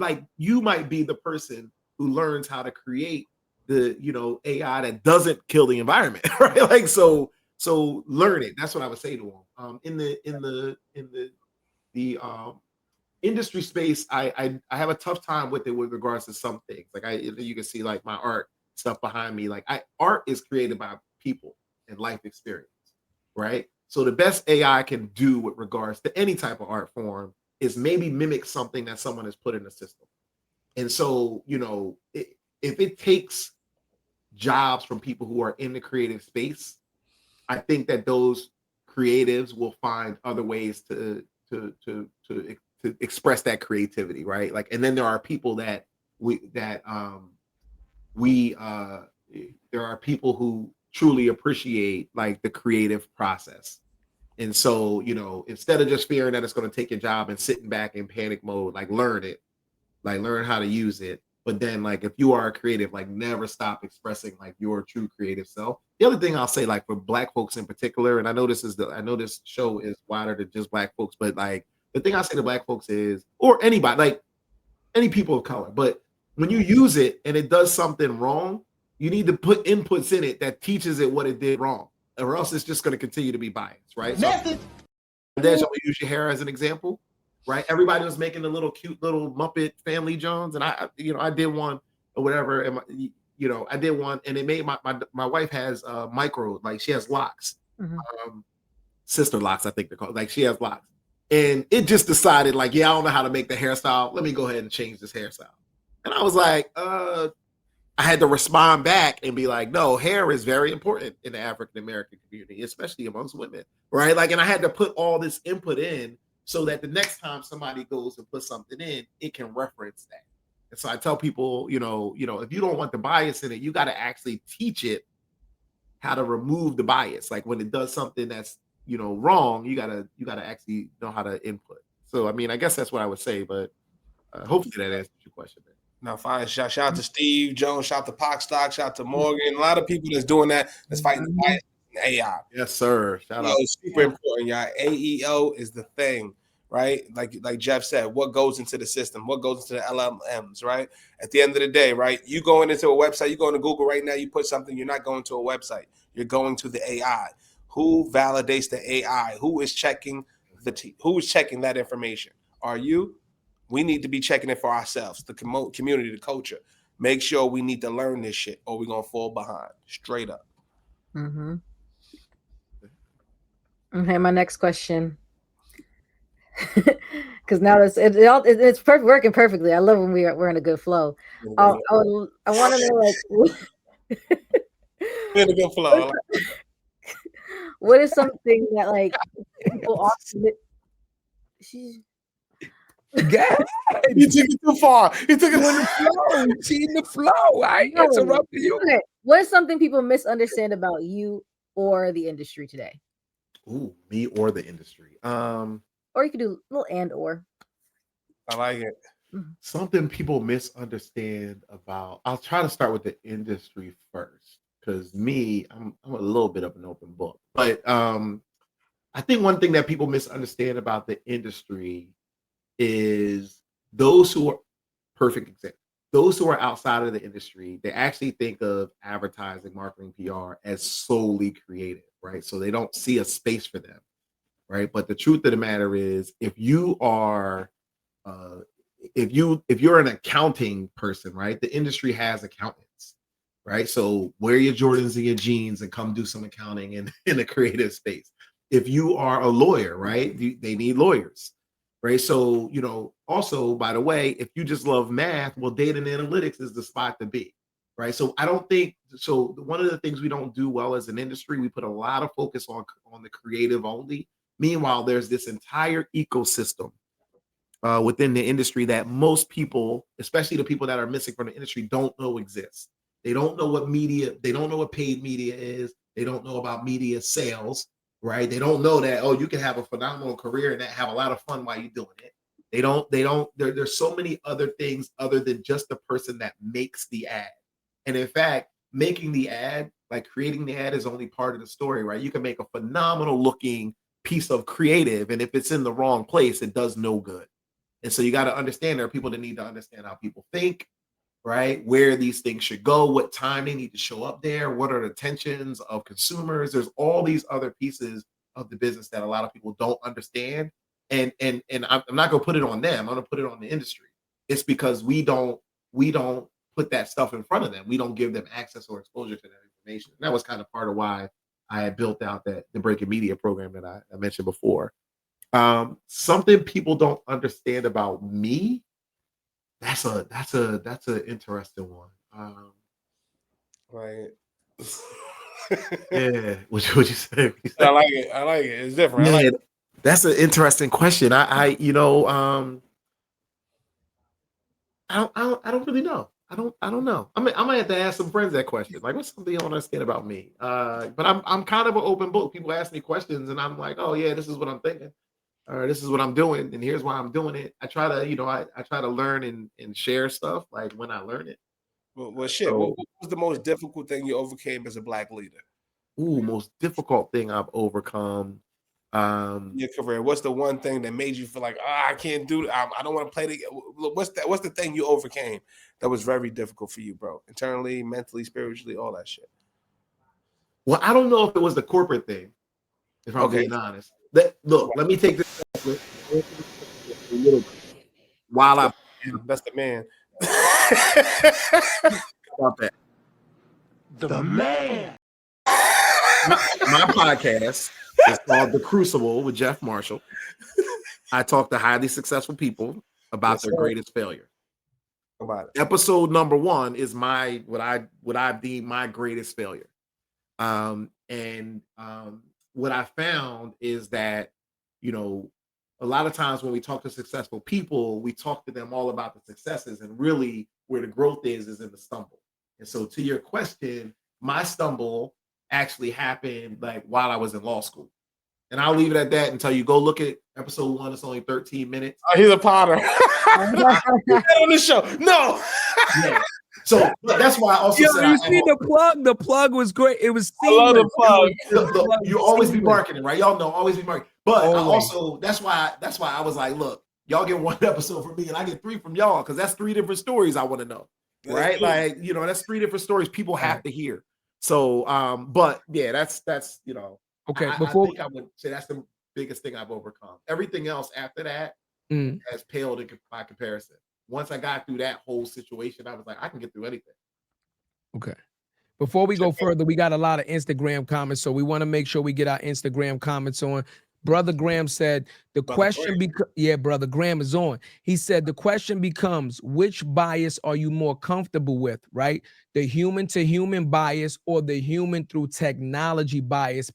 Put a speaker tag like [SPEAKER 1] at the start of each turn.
[SPEAKER 1] like you might be the person who learns how to create the AI that doesn't kill the environment, right? Like so learn it. That's what I would say to them. In the industry space, I have a tough time with it with regards to some things. Like you can see like my art stuff behind me. Like art is created by people and life experience, right? So the best AI can do with regards to any type of art form is maybe mimic something that someone has put in the system. And so, if it takes jobs from people who are in the creative space, I think that those creatives will find other ways to express that creativity, right? Like, and then there are people that we there are people who truly appreciate like the creative process. And so, instead of just fearing that it's going to take your job and sitting back in panic mode, like learn it, like learn how to use it. But then, like, if you are a creative, like never stop expressing like your true creative self. The other thing I'll say, like for Black folks in particular, and I know this show is wider than just Black folks, but like the thing I say to Black folks is, or anybody, like any people of color, but when you use it and it does something wrong, you need to put inputs in it that teaches it what it did wrong, or else it's just going to continue to be biased, right? So then shall we use your hair as an example, right? Everybody was making the little cute little Muppet Family Jones, and I did one or whatever, and I did one, and it made my wife has micro, like she has locks, sister locks, I think they're called. Like she has locks, and it just decided like, yeah, I don't know how to make the hairstyle. Let me go ahead and change this hairstyle. And I was like, I had to respond back and be like, no, hair is very important in the African American community, especially amongst women, right? Like, and I had to put all this input in so that the next time somebody goes and puts something in, it can reference that. And so I tell people, if you don't want the bias in it, you got to actually teach it how to remove the bias. Like when it does something that's wrong, you gotta actually know how to input. So I mean, I guess that's what I would say, but hopefully that answers your question, man.
[SPEAKER 2] Now, fine. Shout out to Steve Jones. Shout out to Pockstock. Shout out to Morgan. A lot of people that's doing that. That's fighting the bias in AI.
[SPEAKER 1] Yes, sir. Shout out.
[SPEAKER 2] Super important, y'all. AEO is the thing, right? Like Jeff said, what goes into the system? What goes into the LLMs, right? At the end of the day, right? You going into a website, you going to Google right now, you put something, you're not going to a website. You're going to the AI. Who validates the AI? Who is checking who is checking that information? Are you? We need to be checking it for ourselves, the community, the culture. Make sure we need to learn this shit or we're going to fall behind. Straight up.
[SPEAKER 3] Mm-hmm. Okay, my next question. Because now it's perfect, working perfectly. I love when we're in a good flow. I want to know, like,
[SPEAKER 2] we're in a good flow.
[SPEAKER 3] What is something that like people often
[SPEAKER 2] You took it too far. You took it in the flow.
[SPEAKER 4] She in the flow. I interrupted you.
[SPEAKER 3] Okay. What is something people misunderstand about you or the industry today?
[SPEAKER 1] Ooh, me or the industry.
[SPEAKER 3] Or you could do a little and or.
[SPEAKER 2] I like it.
[SPEAKER 1] Something people misunderstand about. I'll try to start with the industry first, because me, I'm a little bit of an open book. But I think one thing that people misunderstand about the industry is those who are perfect example. Those who are outside of the industry, they actually think of advertising, marketing, PR as solely creative, right? So they don't see a space for them, right? But the truth of the matter is, if you are, if you're an accounting person, right? The industry has accountants, right? So wear your Jordans and your jeans and come do some accounting in a creative space. If you are a lawyer, right? They need lawyers. Right. So, also, by the way, if you just love math, well, data and analytics is the spot to be. Right. So I don't think so. One of the things we don't do well as an industry, we put a lot of focus on the creative only. Meanwhile, there's this entire ecosystem within the industry that most people, especially the people that are missing from the industry, don't know exists. They don't know what media, they don't know what paid media is. They don't know about media sales. Right? They don't know that, you can have a phenomenal career and have a lot of fun while you're doing it. There's so many other things other than just the person that makes the ad. And in fact, making the ad, like creating the ad, is only part of the story, right? You can make a phenomenal looking piece of creative, and if it's in the wrong place, it does no good. And so you got to understand there are people that need to understand how people think, right? Where these things should go, what time they need to show up there, what are the tensions of consumers. There's all these other pieces of the business that a lot of people don't understand. And I'm not gonna put it on them, I'm gonna put it on the industry. It's because we don't put that stuff in front of them. We don't give them access or exposure to that information. And that was kind of part of why I had built out the Breaking Media program that I mentioned before. Something people don't understand about me. That's an interesting one.
[SPEAKER 2] Right.
[SPEAKER 1] Yeah, what you say?
[SPEAKER 2] I like it. I like it. It's different. I like it.
[SPEAKER 1] That's an interesting question. I don't really know. I don't know. I might have to ask some friends that question. Like, what's something you don't understand about me? But I'm kind of an open book. People ask me questions, and I'm like, oh yeah, this is what I'm thinking, or this is what I'm doing, and here's why I'm doing it. I try to, I try to learn and share stuff like when I learn it.
[SPEAKER 2] Well, shit.
[SPEAKER 1] So,
[SPEAKER 2] What was the most difficult thing you overcame as a Black leader?
[SPEAKER 1] most difficult thing I've overcome.
[SPEAKER 2] In your career, what's the one thing that made you feel like, I can't do I don't want to play the what's the thing you overcame that was very difficult for you, bro? Internally, mentally, spiritually, all that shit.
[SPEAKER 1] Well, I don't know if it was the corporate thing, if I'm being honest. Look, let me take this a little bit while I
[SPEAKER 2] That's the man.
[SPEAKER 1] about that.
[SPEAKER 4] The man.
[SPEAKER 1] My podcast is called The Crucible with Jeff Marshall. I talk to highly successful people about their greatest failure.
[SPEAKER 2] About it.
[SPEAKER 1] Episode number 1 is what I deem my greatest failure. What I found is that, a lot of times when we talk to successful people, we talk to them all about the successes, and really where the growth is in the stumble. And so to your question, my stumble actually happened like while I was in law school. And I'll leave it at that until you go look at episode 1. It's only 13 minutes.
[SPEAKER 2] Oh, he's a Potter. On the show. No.
[SPEAKER 1] Yeah. So that's why I also said
[SPEAKER 4] you see the plug. The plug was great. It was.
[SPEAKER 2] I love the plug.
[SPEAKER 1] Look, you always be marketing, right? Y'all know always be marketing. But I
[SPEAKER 4] Always.
[SPEAKER 1] also that's why I was like, look, y'all get 1 episode from me, and I get 3 from y'all, because that's 3 different stories I want to know, right? Like, that's 3 different stories people have to hear. So, but yeah, that's
[SPEAKER 4] Okay.
[SPEAKER 1] I
[SPEAKER 4] Before
[SPEAKER 1] think I would say that's the biggest thing I've overcome. Everything else after that has paled by comparison. Once I got through that whole situation, I was like, I can get through anything.
[SPEAKER 4] Okay. Before we go further, we got a lot of Instagram comments, so we want to make sure we get our Instagram comments on. Brother Graham said the question Brother Graham is on. He said the question becomes, which bias are you more comfortable with, right? The human to human bias or the human through technology bias?